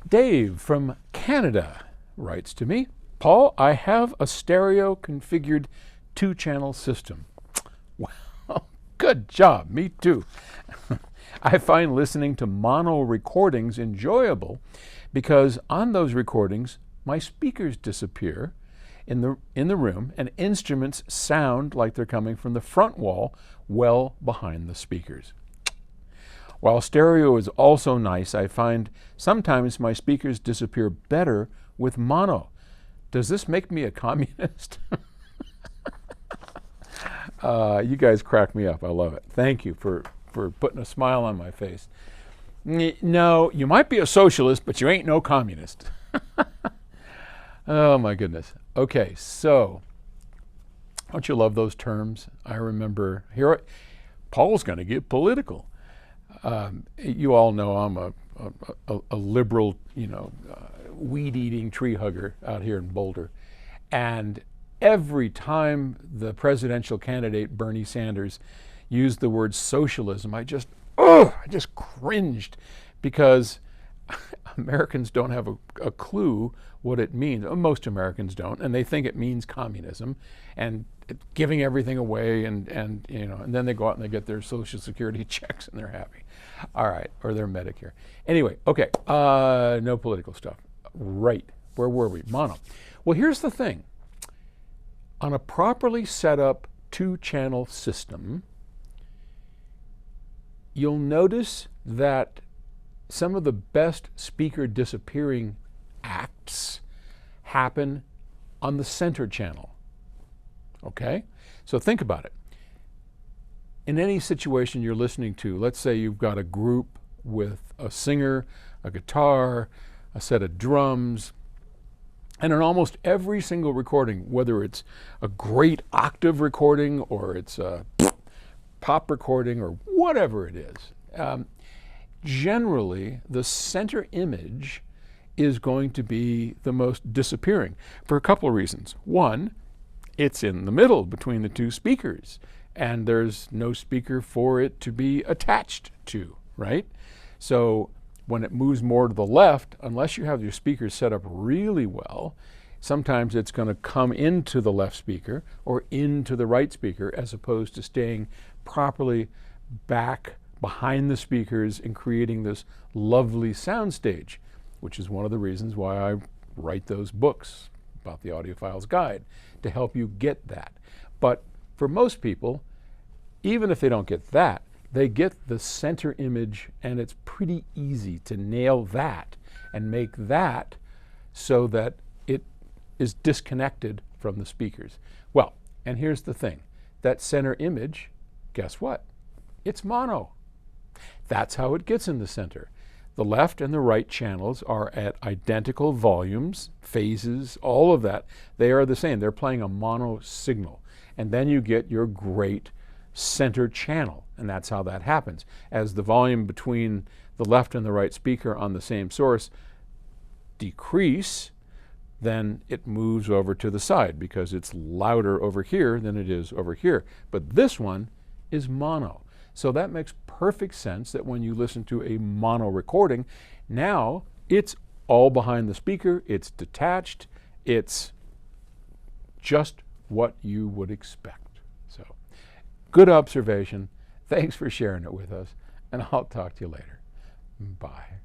Dave from Canada writes to me, Paul, I have a stereo configured 2-channel system. Well, good job, me too. I find listening to mono recordings enjoyable because on those recordings, my speakers disappear in the room and instruments sound like they're coming from the front wall well behind the speakers. While stereo is also nice, I find sometimes my speakers disappear better with mono. Does this make me a communist? You guys crack me up. I love it. Thank you for putting a smile on my face. No, you might be a socialist, but you ain't no communist. Oh my goodness. Okay, so don't you love those terms? I remember here, Paul's going to get political. You all know I'm a liberal, weed-eating tree hugger out here in Boulder. And every time the presidential candidate, Bernie Sanders, used the word socialism, I just cringed because Americans don't have a clue what it means. Most Americans don't, and they think it means communism and giving everything away, and then they go out and they get their Social Security checks and they're happy. All right, or their Medicare. Anyway, okay, no political stuff. Right, where were we? Mono. Well, here's the thing. On a properly set up 2-channel system, you'll notice that some of the best speaker disappearing acts happen on the center channel. Okay? So think about it. In any situation you're listening to, let's say you've got a group with a singer, a guitar, a set of drums, and in almost every single recording, whether it's a great octave recording or it's a pop recording or whatever it is, generally the center image is going to be the most disappearing for a couple of reasons. One, it's in the middle between the two speakers, and there's no speaker for it to be attached to, right? So when it moves more to the left, unless you have your speakers set up really well, sometimes it's going to come into the left speaker or into the right speaker as opposed to staying properly back behind the speakers and creating this lovely soundstage, which is one of the reasons why I write those books about the Audiophile's Guide, to help you get that. But for most people, even if they don't get that, they get the center image, and it's pretty easy to nail that and make that so that it is disconnected from the speakers. Well, and here's the thing. That center image, guess what? It's mono. That's how it gets in the center. The left and the right channels are at identical volumes, phases, all of that. They are the same. They're playing a mono signal. And then you get your great center channel, and that's how that happens. As the volume between the left and the right speaker on the same source decrease, then it moves over to the side because it's louder over here than it is over here. But this one is mono. So that makes perfect sense that when you listen to a mono recording, now it's all behind the speaker, it's detached, it's just what you would expect. So, good observation. Thanks for sharing it with us, and I'll talk to you later. Bye.